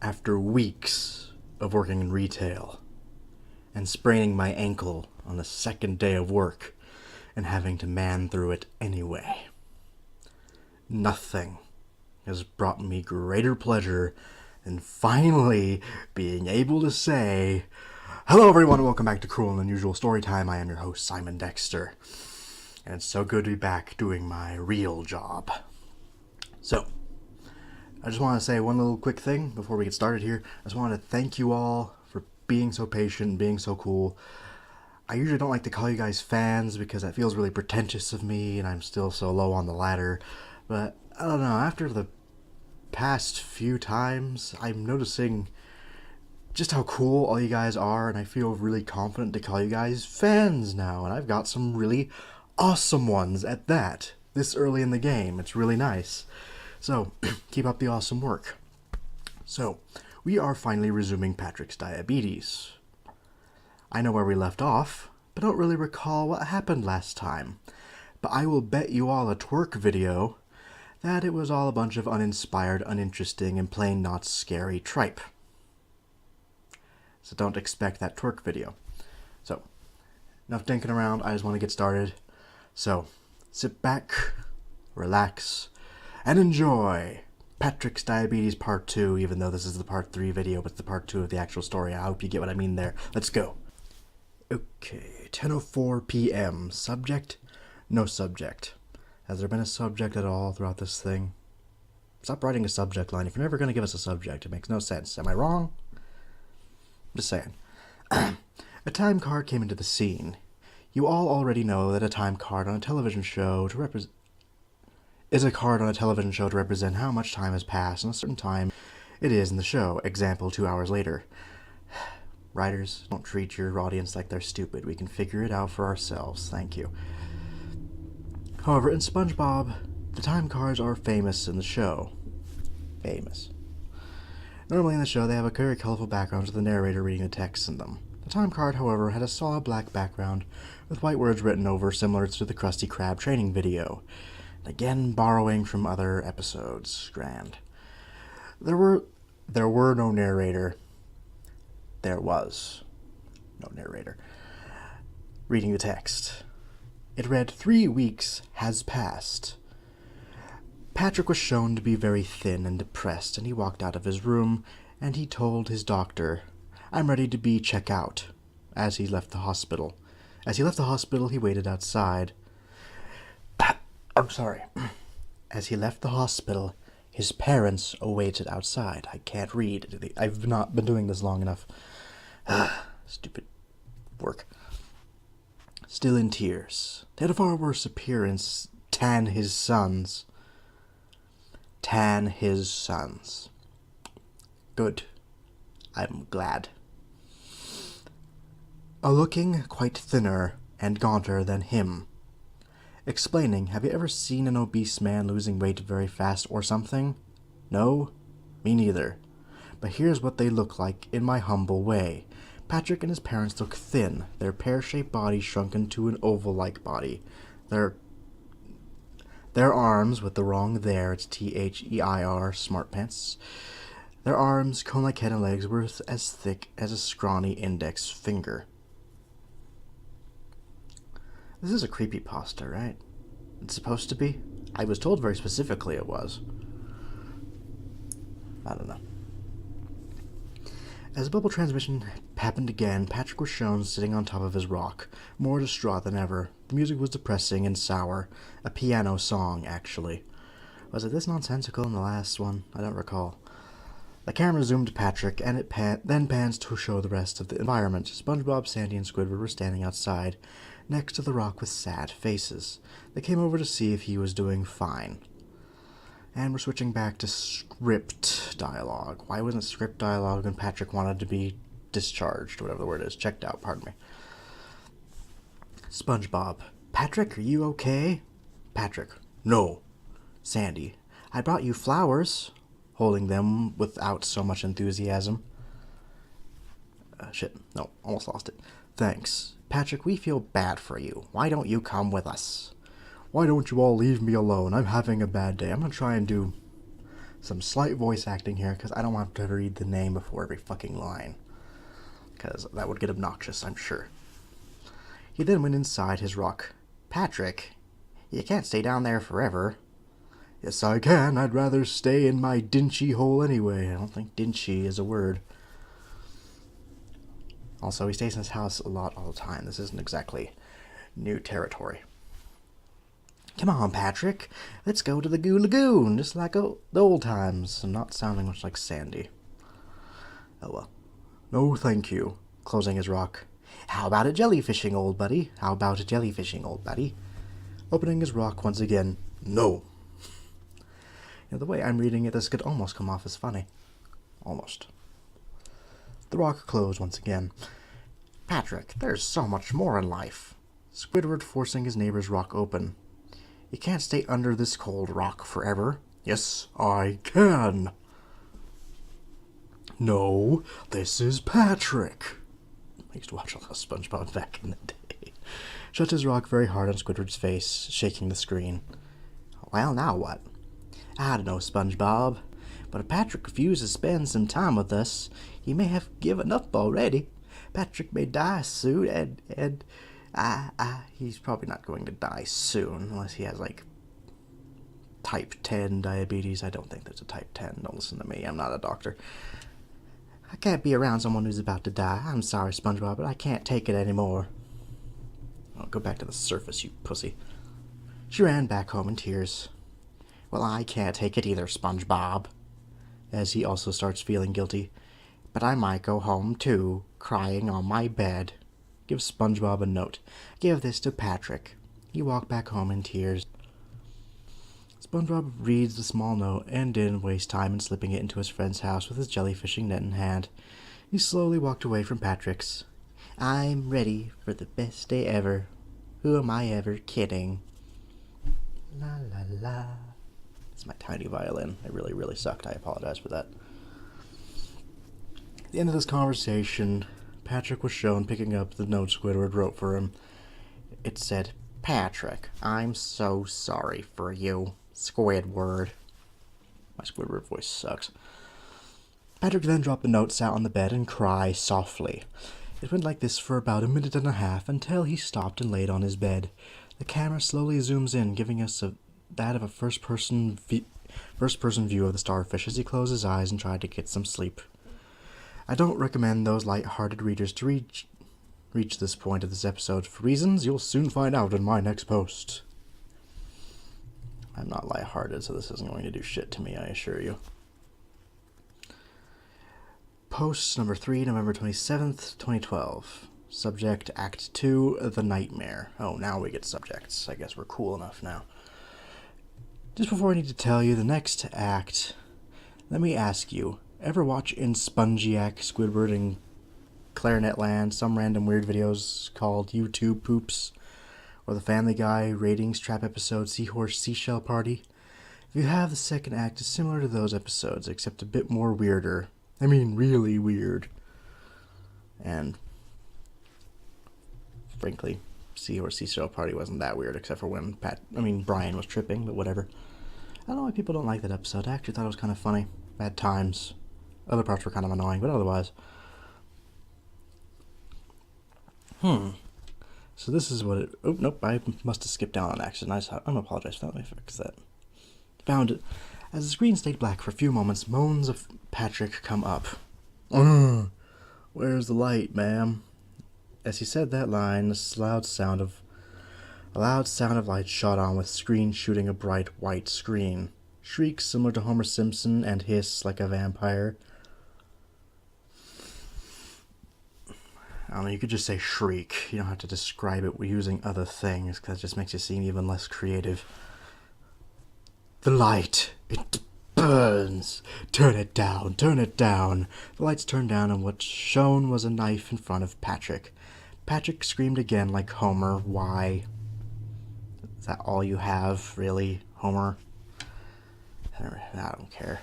After weeks of working in retail and spraining my ankle on the second day of work and having to man through it anyway, nothing has brought me greater pleasure than finally being able to say, hello everyone and welcome back to Cruel and Unusual Storytime. I am your host, Simon Dexter, and it's so good to be back doing my real job. So, I just want to say one little quick thing before we get started here. I just want to thank you all for being so patient and being so cool. I usually don't like to call you guys fans because that feels really pretentious of me and I'm still so low on the ladder. But, I don't know, after the past few times, I'm noticing just how cool all you guys are, and I feel really confident to call you guys fans now. And I've got some really awesome ones at that, this early in the game. It's really nice. So, keep up the awesome work. So, we are finally resuming Patrick's diabetes. I know where we left off, but don't really recall what happened last time. But I will bet you all a twerk video that it was all a bunch of uninspired, uninteresting, and plain not scary tripe. So don't expect that twerk video. So, enough dinking around, I just want to get started. So, sit back, relax, and enjoy Patrick's Diabetes Part 2, even though this is the Part 3 video, but it's the Part 2 of the actual story. I hope you get what I mean there. Let's go. Okay, 10:04 p.m. Subject? No subject. Has there been a subject at all throughout this thing? Stop writing a subject line. If you're never going to give us a subject, it makes no sense. Am I wrong? Just saying. A time card came into the scene. You all already know that a time card on a television show is a card on a television show to represent how much time has passed and a certain time it is in the show. Example, 2 hours later. Writers, don't treat your audience like they're stupid. We can figure it out for ourselves. Thank you. However, in SpongeBob, the time cards are famous in the show. Famous. Normally in the show, they have a very colorful background with the narrator reading the text in them. The time card, however, had a solid black background with white words written over, similar to the Krusty Krab training video. Again, borrowing from other episodes. Grand. There were no narrator. There was no narrator. Reading the text. It read, 3 weeks has passed. Patrick was shown to be very thin and depressed, and he walked out of his room, and he told his doctor, I'm ready to be check out, as he left the hospital. As he left the hospital, he waited outside. I'm sorry. As he left the hospital, his parents awaited outside. I can't read. I've not been doing this long enough. Stupid work. Still in tears. They had a far worse appearance. Tan his sons. Good. I'm glad. A looking quite thinner and gaunter than him. Explaining, have you ever seen an obese man losing weight very fast or something? No? Me neither. But here's what they look like in my humble way. Patrick and his parents look thin, their pear-shaped body shrunken to an oval-like body. Their arms, with the wrong there, it's T-H-E-I-R, smart pants. Their arms, cone-like head and legs, were as thick as a scrawny index finger. This is a creepypasta, right? It's supposed to be? I was told very specifically it was. I don't know. As the bubble transmission happened again, Patrick was shown sitting on top of his rock, more distraught than ever. The music was depressing and sour. A piano song, actually. Was it this nonsensical in the last one? I don't recall. The camera zoomed to Patrick, and it then pans to show the rest of the environment. SpongeBob, Sandy, and Squidward were standing outside, next to the rock with sad faces. They came over to see if he was doing fine. And we're switching back to script dialogue. Why wasn't script dialogue when Patrick wanted to be discharged, whatever the word is, checked out, pardon me. SpongeBob, Patrick, are you okay? Patrick, no. Sandy, I brought you flowers, holding them without so much enthusiasm. No, almost lost it. Thanks. Patrick, we feel bad for you. Why don't you come with us? Why don't you all leave me alone? I'm having a bad day. I'm gonna try and do some slight voice acting here, because I don't want to read the name before every fucking line, because that would get obnoxious, I'm sure. He then went inside his rock. Patrick, you can't stay down there forever. Yes, I can. I'd rather stay in my dinchy hole anyway. I don't think dinchy is a word. Also, he stays in his house a lot all the time. This isn't exactly new territory. Come on, Patrick. Let's go to the Goo Lagoon, just like the old times. I'm not sounding much like Sandy. Oh well. No, thank you. Closing his rock. How about a jellyfishing, old buddy? How about a jellyfishing, old buddy? Opening his rock once again. No. The way I'm reading it, this could almost come off as funny. Almost. The rock closed once again. Patrick, there's so much more in life. Squidward forcing his neighbor's rock open. You can't stay under this cold rock forever. Yes, I can. No, this is Patrick. I used to watch a lot of SpongeBob back in the day. Shut his rock very hard on Squidward's face, shaking the screen. Well, now what? I don't know, SpongeBob, but if Patrick refuses to spend some time with us, he may have given up already. Patrick may die soon, and he's probably not going to die soon, unless he has, like, type 10 diabetes. I don't think there's a type 10. Don't listen to me. I'm not a doctor. I can't be around someone who's about to die. I'm sorry, SpongeBob, but I can't take it anymore. Oh, go back to the surface, you pussy. She ran back home in tears. Well, I can't take it either, SpongeBob. As he also starts feeling guilty. But I might go home, too, crying on my bed. Give SpongeBob a note. Give this to Patrick. He walked back home in tears. SpongeBob reads the small note and didn't waste time in slipping it into his friend's house with his jellyfishing net in hand. He slowly walked away from Patrick's. I'm ready for the best day ever. Who am I ever kidding? La la la. It's my tiny violin. It really, really sucked. I apologize for that. At the end of this conversation, Patrick was shown picking up the note Squidward wrote for him. It said, Patrick, I'm so sorry for you, Squidward. My Squidward voice sucks. Patrick then dropped the note, sat on the bed, and cried softly. It went like this for about a minute and a half until he stopped and laid on his bed. The camera slowly zooms in, giving us that of a first-person view of the starfish as he closed his eyes and tried to get some sleep. I don't recommend those light-hearted readers to reach this point of this episode for reasons you'll soon find out in my next post. I'm not light-hearted, so this isn't going to do shit to me, I assure you. Post number 3, November 27th, 2012. Subject, Act 2, The Nightmare. Oh, now we get subjects. I guess we're cool enough now. Just before I need to tell you the next act, let me ask you, ever watch In Spongiac, Squidward, and Clarinet Land, some random weird videos called YouTube Poops, or the Family Guy Ratings Trap episode Seahorse Seashell Party? If you have, the second act is similar to those episodes, except a bit more weirder. I mean, really weird. And, frankly, Seahorse Seashell Party wasn't that weird, except for when Brian was tripping, but whatever. I don't know why people don't like that episode. I actually thought it was kind of funny. At times. Other parts were kind of annoying, but otherwise. So this is what it... Oh, nope, I must have skipped down on accident. I'm gonna apologize for that. Let me fix that. Found it. As the screen stayed black for a few moments, moans of Patrick come up. Where's the light, ma'am? As he said that line, a loud sound of light shot on, with screen shooting a bright white screen. Shrieks similar to Homer Simpson and hiss like a vampire. I don't know, you could just say shriek. You don't have to describe it using other things, because that just makes it seem even less creative. The light, it burns. Turn it down, turn it down. The lights turned down, and what shone was a knife in front of Patrick. Patrick screamed again like Homer. Why? Is that all you have, really, Homer? I don't care.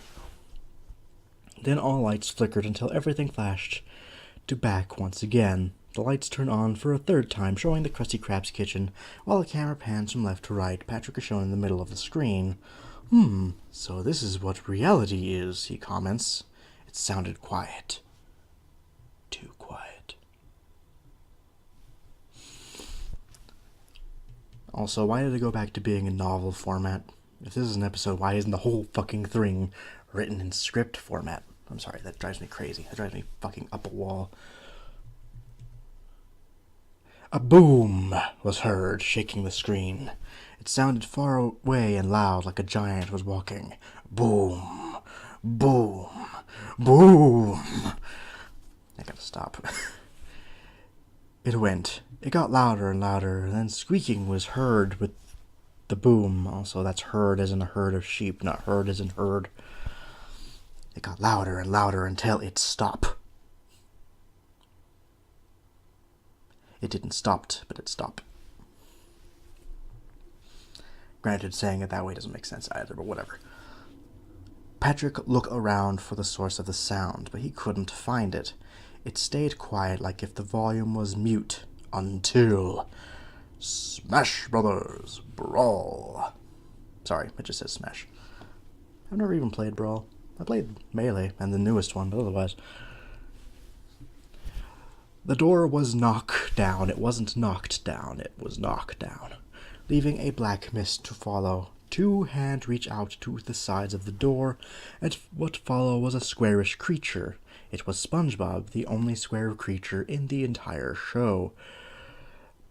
Then all lights flickered until everything flashed to back once again. The lights turn on for a third time, showing the Krusty Krab's kitchen, while the camera pans from left to right. Patrick is shown in the middle of the screen, So this is what reality is, he comments. It sounded quiet. Too quiet. Also, why did it go back to being a novel format? If this is an episode, why isn't the whole fucking thing written in script format? I'm sorry, that drives me crazy. That drives me fucking up a wall. A boom was heard, shaking the screen. It sounded far away and loud, like a giant was walking. Boom, boom, boom. I gotta stop. It went. It got louder and louder, and then squeaking was heard with the boom. Also, that's heard as in a herd of sheep, not heard as in herd. It got louder and louder until it stopped. It didn't stop, but it stopped. Granted, saying it that way doesn't make sense either, but whatever. Patrick looked around for the source of the sound, but he couldn't find it. It stayed quiet like if the volume was mute until Smash Brothers Brawl. Sorry, it just says Smash. I've never even played Brawl. I played Melee and the newest one, but otherwise. The door was knocked down. It wasn't knocked down, it was knocked down, leaving a black mist to follow. Two hands reached out to the sides of the door, and what followed was a squarish creature. It was SpongeBob, the only square creature in the entire show.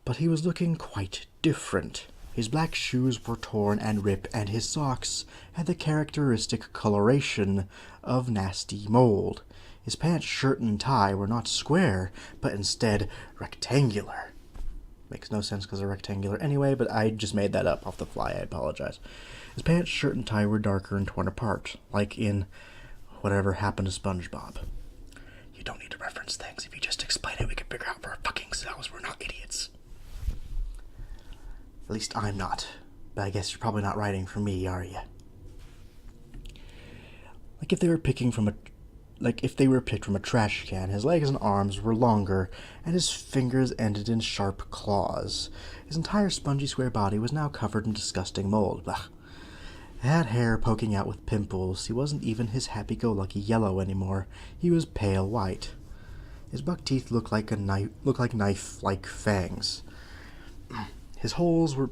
But he was looking quite different. His black shoes were torn and ripped, and his socks had the characteristic coloration of nasty mold. His pants, shirt, and tie were not square, but instead rectangular. Makes no sense because they're rectangular anyway, but I just made that up off the fly. I apologize. His pants, shirt, and tie were darker and torn apart, like in Whatever Happened to SpongeBob. You don't need to reference things. If you just explain it, we can figure out for our fucking selves. We're not idiots. At least I'm not. But I guess you're probably not writing for me, are you? Like if they were picked from a trash can, his legs and arms were longer, and his fingers ended in sharp claws. His entire spongy square body was now covered in disgusting mold. Blah. He had hair poking out with pimples. He wasn't even his happy-go-lucky yellow anymore. He was pale white. His buck teeth looked like knife-like fangs. His holes were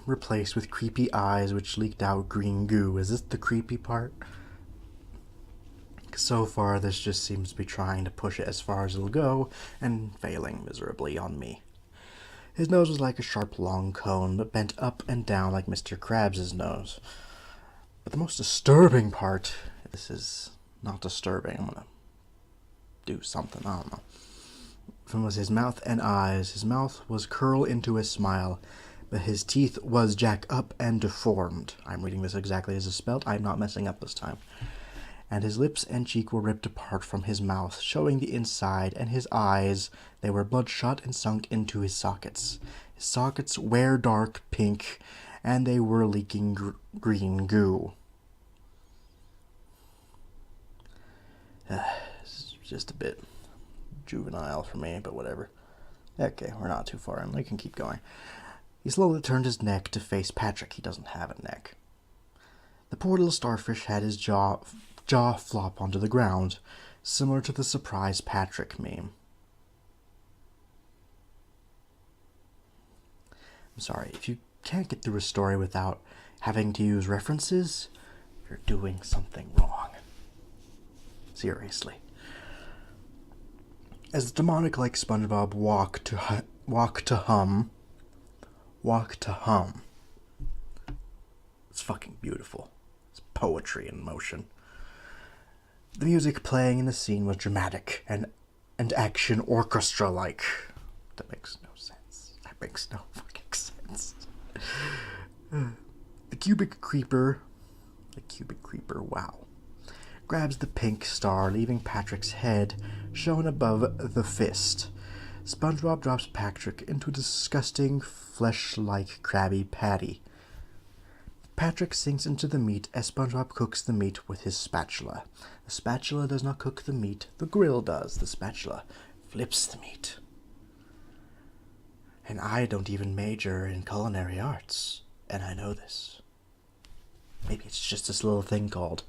replaced with creepy eyes which leaked out green goo. Is this the creepy part? So far, this just seems to be trying to push it as far as it'll go, and failing miserably on me. His nose was like a sharp, long cone, but bent up and down like Mr. Krabs' nose. But the most disturbing part, this is not disturbing, I'm gonna do something, I don't know, was his mouth and eyes. His mouth was curled into a smile, but his teeth was jacked up and deformed. I'm reading this exactly as it's spelled. I'm not messing up this time. And his lips and cheek were ripped apart from his mouth, showing the inside, and his eyes, they were bloodshot and sunk into his sockets. His sockets were dark pink, and they were leaking green goo. It's just a bit juvenile for me, but whatever. Okay, we're not too far in. We can keep going. He slowly turned his neck to face Patrick. He doesn't have a neck. The poor little starfish had his jaw flop onto the ground, similar to the surprise Patrick meme. I'm sorry, if you can't get through a story without having to use references, you're doing something wrong. Seriously. As the demonic-like SpongeBob walked to hum. It's fucking beautiful. It's poetry in motion. The music playing in the scene was dramatic and action orchestra-like. That makes no sense. That makes no fucking sense. The cubic creeper, wow, grabs the pink star, leaving Patrick's head shown above the fist. SpongeBob drops Patrick into a disgusting, flesh-like Krabby Patty. Patrick sinks into the meat as SpongeBob cooks the meat with his spatula. The spatula does not cook the meat, the grill does. The spatula flips the meat. And I don't even major in culinary arts, and I know this. Maybe it's just this little thing called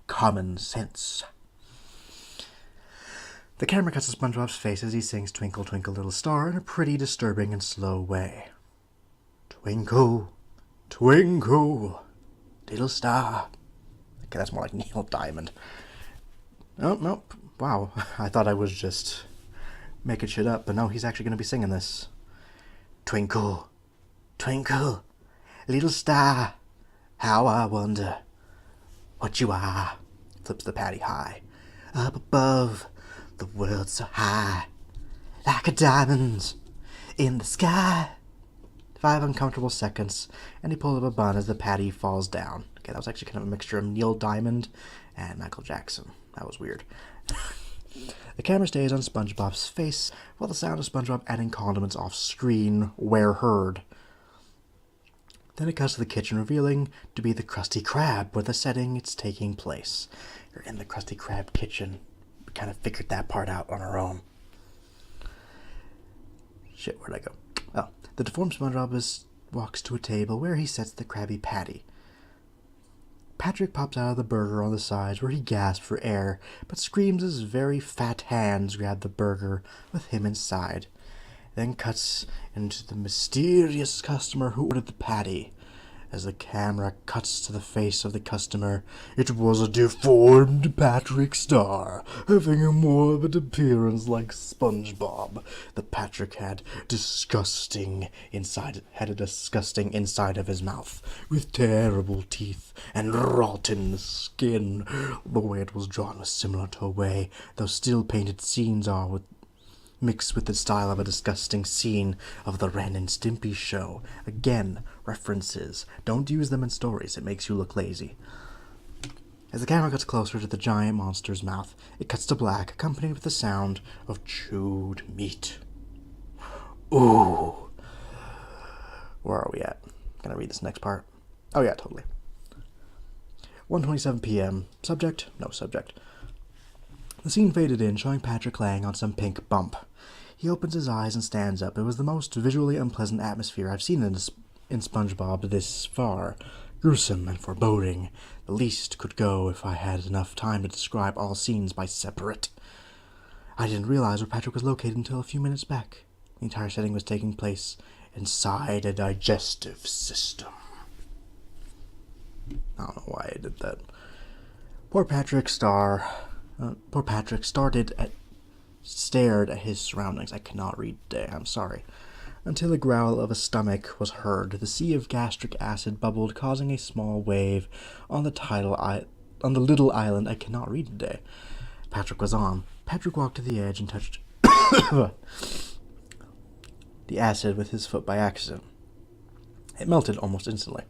common sense. The camera cuts to SpongeBob's face as he sings Twinkle, Twinkle, Little Star in a pretty disturbing and slow way. Twinkle, twinkle, little star. Okay, that's more like Neil Diamond. Oh, nope. Wow, I thought I was just making shit up, but no, he's actually going to be singing this. Twinkle, twinkle, little star, how I wonder what you are. Flips the patty high. Up above, the world so high, like a diamond in the sky. 5 uncomfortable seconds, and he pulls up a bun as the patty falls down. Okay, that was actually kind of a mixture of Neil Diamond and Michael Jackson. That was weird. The camera stays on SpongeBob's face, while the sound of SpongeBob adding condiments off screen were heard. Then it cuts to the kitchen, revealing to be the Krusty Krab, where the setting it's taking place. You're in the Krusty Krab kitchen. We kind of figured that part out on our own. Shit, where'd I go? Oh, the deformed SpongeBob walks to a table where he sets the Krabby Patty. Patrick pops out of the burger on the sides where he gasps for air, but screams as very fat hands grab the burger with him inside. Then cuts into the mysterious customer who ordered the patty. As the camera cuts to the face of the customer, it was a deformed Patrick Star, having a morbid appearance like SpongeBob. The Patrick had a disgusting inside of his mouth, with terrible teeth and rotten skin. The way it was drawn was similar to a way those still painted scenes are, mixed with the style of a disgusting scene of the Ren and Stimpy show. Again, references. Don't use them in stories. It makes you look lazy. As the camera gets closer to the giant monster's mouth, it cuts to black, accompanied with the sound of chewed meat. Ooh. Where are we at? Can I read this next part? Oh yeah, totally. 1:27 p.m. Subject? No subject. The scene faded in, showing Patrick laying on some pink bump. He opens his eyes and stands up. It was the most visually unpleasant atmosphere I've seen in SpongeBob this far. Gruesome and foreboding. The least could go if I had enough time to describe all scenes by separate. I didn't realize where Patrick was located until a few minutes back. The entire setting was taking place inside a digestive system. I don't know why I did that. Poor Patrick stared at his surroundings. I cannot read today, I'm sorry. Until a growl of a stomach was heard. The sea of gastric acid bubbled, causing a small wave on the little island. I cannot read today. Patrick was on. Patrick walked to the edge and touched the acid with his foot by accident. It melted almost instantly.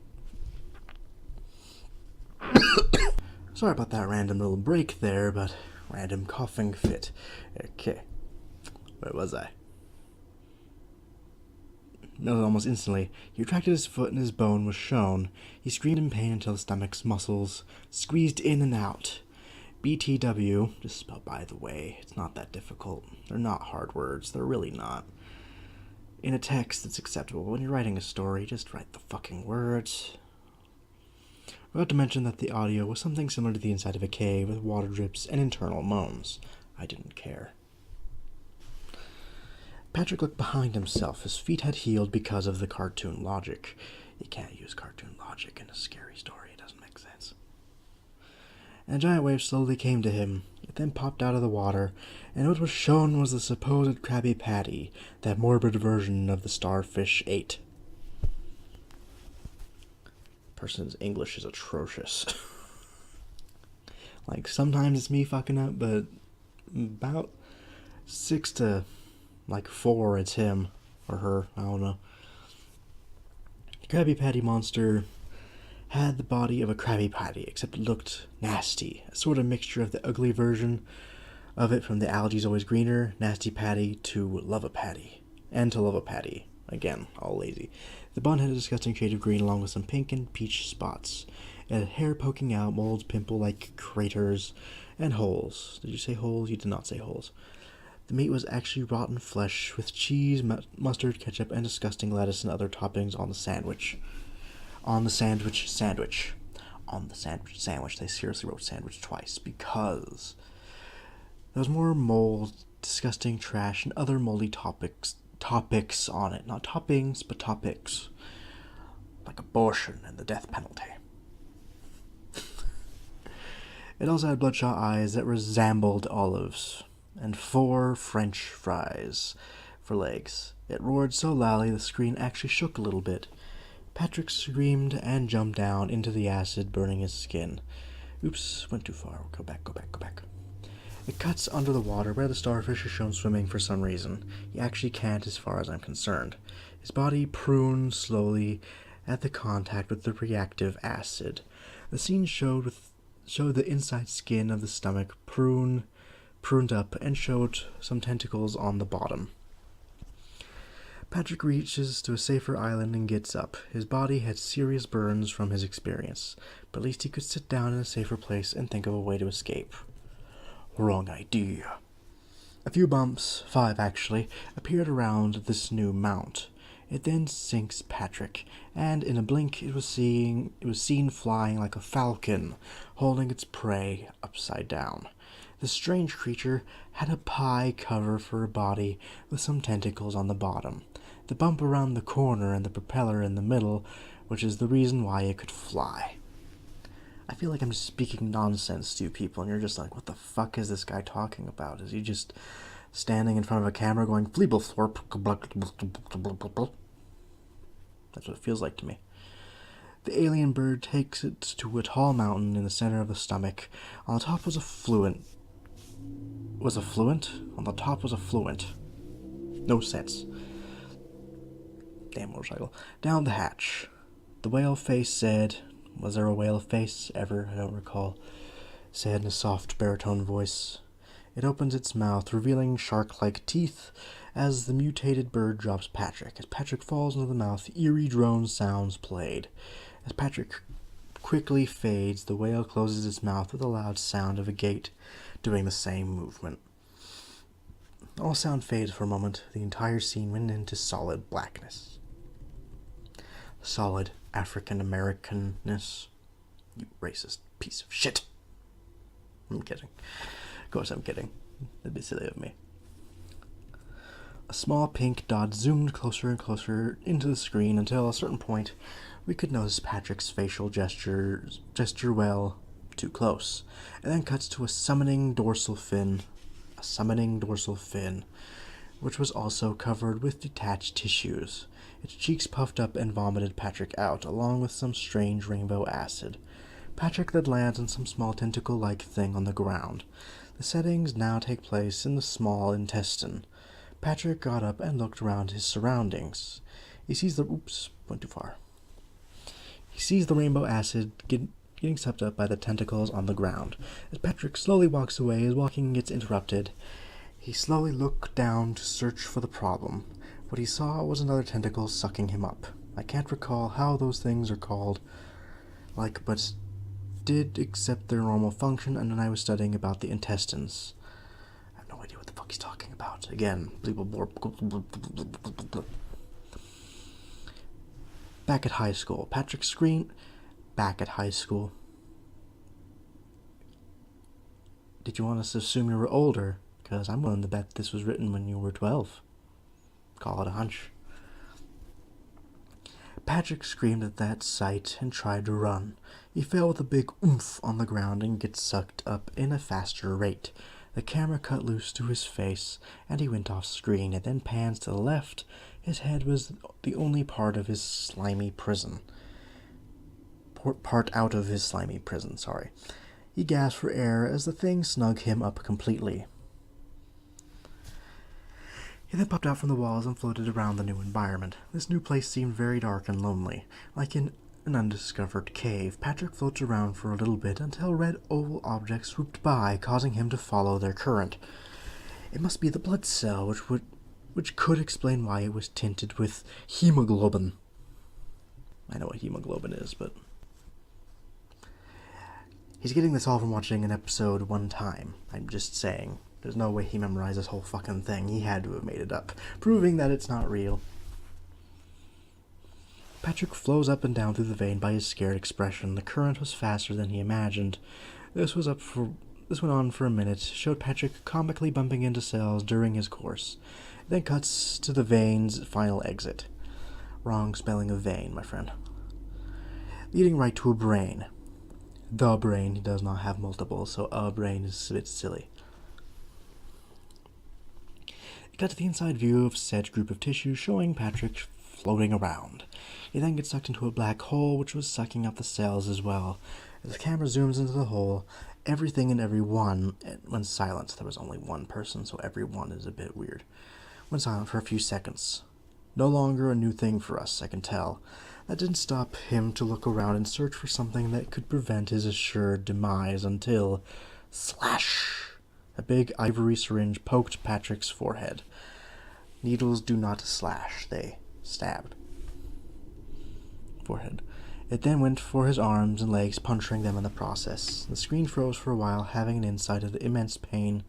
Sorry about that random little break there, but random coughing fit. Okay. Where was I? Melted almost instantly. He retracted his foot and his bone was shown. He screamed in pain until the stomach's muscles squeezed in and out. BTW, just spelled by the way, it's not that difficult. They're not hard words. They're really not. In a text, it's acceptable. When you're writing a story, just write the fucking words. Forgot to mention that the audio was something similar to the inside of a cave with water drips and internal moans. I didn't care. Patrick looked behind himself. His feet had healed because of the cartoon logic. You can't use cartoon logic in a scary story. It doesn't make sense. And a giant wave slowly came to him. It then popped out of the water, and what was shown was the supposed Krabby Patty, that morbid version of the starfish ate. Person's English is atrocious. Like, sometimes it's me fucking up, but about 6 to 4, it's him or her, I don't know. The Krabby Patty monster had the body of a Krabby Patty, except it looked nasty. A sort of mixture of the ugly version of it from the Algae's Always Greener, Nasty Patty, to Love a Patty. And to Love a Patty. Again, all lazy. The bun had a disgusting shade of green along with some pink and peach spots. It had hair poking out, moles, pimple-like craters, and holes. Did you say holes? You did not say holes. The meat was actually rotten flesh with cheese, mustard, ketchup, and disgusting lettuce and other toppings on the sandwich. on the sandwich. They seriously wrote sandwich twice because there was more mold, disgusting trash, and other moldy topics on it. Not toppings, but topics. Like abortion and the death penalty. It also had bloodshot eyes that resembled olives, and 4 French fries for legs. It roared so loudly the screen actually shook a little bit. Patrick screamed and jumped down into the acid, burning his skin. Oops, went too far. Go back. It cuts under the water where the starfish is shown swimming for some reason. He actually can't as far as I'm concerned. His body pruned slowly at the contact with the reactive acid. The scene showed the inside skin of the stomach pruned up and showed some tentacles on the bottom. Patrick reaches to a safer island and gets up. His body had serious burns from his experience, but at least he could sit down in a safer place and think of a way to escape. Wrong idea. A few bumps, 5 actually, appeared around this new mount. It then sinks Patrick, and in a blink it was seen flying like a falcon, holding its prey upside down. The strange creature had a pie cover for a body with some tentacles on the bottom, the bump around the corner and the propeller in the middle, which is the reason why it could fly. I feel like I'm just speaking nonsense to you people, and you're just like, what the fuck is this guy talking about? Is he just standing in front of a camera going, Fleeblethorpe? That's what it feels like to me. The alien bird takes it to a tall mountain in the center of the stomach. On the top was a fluent. Was a fluent? On the top was a fluent. No sense. Damn motorcycle. Down the hatch. The whale face said, was there a whale face ever? I don't recall. Said in a soft baritone voice. It opens its mouth, revealing shark-like teeth as the mutated bird drops Patrick. As Patrick falls into the mouth, eerie drone sounds played. As Patrick quickly fades, the whale closes its mouth with a loud sound of a gate doing the same movement. All sound fades for a moment. The entire scene went into solid blackness. Solid African-Americanness. You racist piece of shit. I'm kidding. Of course I'm kidding. That'd be silly of me. A small pink dot zoomed closer and closer into the screen until at a certain point we could notice Patrick's facial gesture well too close, and then cuts to a summoning dorsal fin, which was also covered with detached tissues. Its cheeks puffed up and vomited Patrick out, along with some strange rainbow acid. Patrick then lands on some small tentacle-like thing on the ground. The settings now take place in the small intestine. Patrick got up and looked around his surroundings. He sees the rainbow acid getting sucked up by the tentacles on the ground. As Patrick slowly walks away, his walking gets interrupted. He slowly looked down to search for the problem. What he saw was another tentacle sucking him up. I can't recall how those things are called, but did accept their normal function, and then I was studying about the intestines. I have no idea what the fuck he's talking about. Again, back at high school. Patrick screamed. Back at high school. Did you want us to assume you were older? Because I'm willing to bet this was written when you were 12. Call it a hunch. Patrick screamed at that sight and tried to run. He fell with a big oomph on the ground and gets sucked up in a faster rate. The camera cut loose to his face, and he went off screen. It then pans to the left. His head was the only part of his slimy prison. Part out of his slimy prison, sorry. He gasped for air as the thing snug him up completely. He then popped out from the walls and floated around the new environment. This new place seemed very dark and lonely, like in an undiscovered cave. Patrick floats around for a little bit until red oval objects swooped by, causing him to follow their current. It must be the blood cell, which could explain why it was tinted with hemoglobin. I know what hemoglobin is, but he's getting this all from watching an episode one time. I'm just saying. There's no way he memorized this whole fucking thing. He had to have made it up, proving that it's not real. Patrick flows up and down through the vein by his scared expression. The current was faster than he imagined. This went on for a minute, showed Patrick comically bumping into cells during his course. It then cuts to the vein's final exit. Wrong spelling of vein, my friend. Leading right to a brain. The brain, he does not have multiple, so a brain is a bit silly. It cut to the inside view of said group of tissue, showing Patrick floating around. He then gets sucked into a black hole, which was sucking up the cells as well. As the camera zooms into the hole, everything and everyone went silent. There was only one person, so everyone is a bit weird. Went silent for a few seconds. No longer a new thing for us, I can tell. That didn't stop him to look around and search for something that could prevent his assured demise until... slash! A big ivory syringe poked Patrick's forehead. Needles do not slash, they stabbed. Forehead. It then went for his arms and legs, puncturing them in the process. The screen froze for a while, having an insight of the immense pain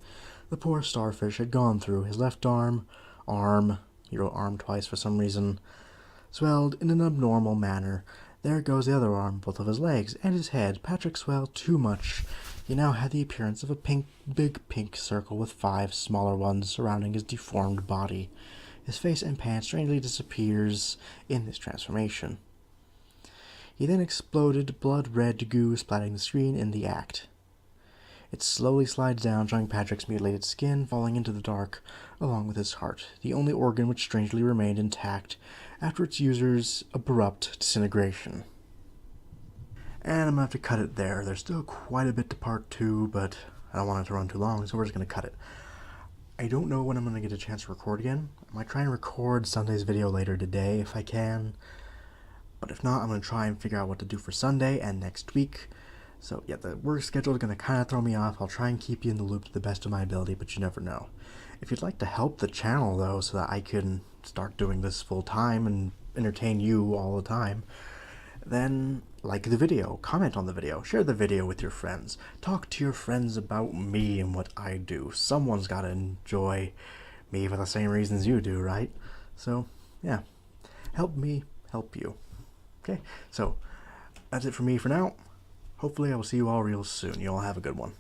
the poor starfish had gone through. His left arm, he wrote arm twice for some reason, swelled in an abnormal manner. There goes the other arm, both of his legs, and his head. Patrick swelled too much. He now had the appearance of a big pink circle with 5 smaller ones surrounding his deformed body. His face and pants strangely disappears in this transformation. He then exploded, blood-red goo splatting the screen in the act. It slowly slides down, showing Patrick's mutilated skin falling into the dark, along with his heart, the only organ which strangely remained intact after its user's abrupt disintegration. And I'm going to have to cut it there. There's still quite a bit to part 2, but I don't want it to run too long, so we're just going to cut it. I don't know when I'm going to get a chance to record again. I might try and record Sunday's video later today if I can. But if not, I'm going to try and figure out what to do for Sunday and next week. So yeah, the work schedule is going to kind of throw me off. I'll try and keep you in the loop to the best of my ability, but you never know. If you'd like to help the channel, though, so that I can start doing this full time and entertain you all the time, then like the video, comment on the video, share the video with your friends, talk to your friends about me and what I do. Someone's got to enjoy me for the same reasons you do, right? So yeah, help me help you. Okay, so that's it for me for now. Hopefully I will see you all real soon. You all have a good one.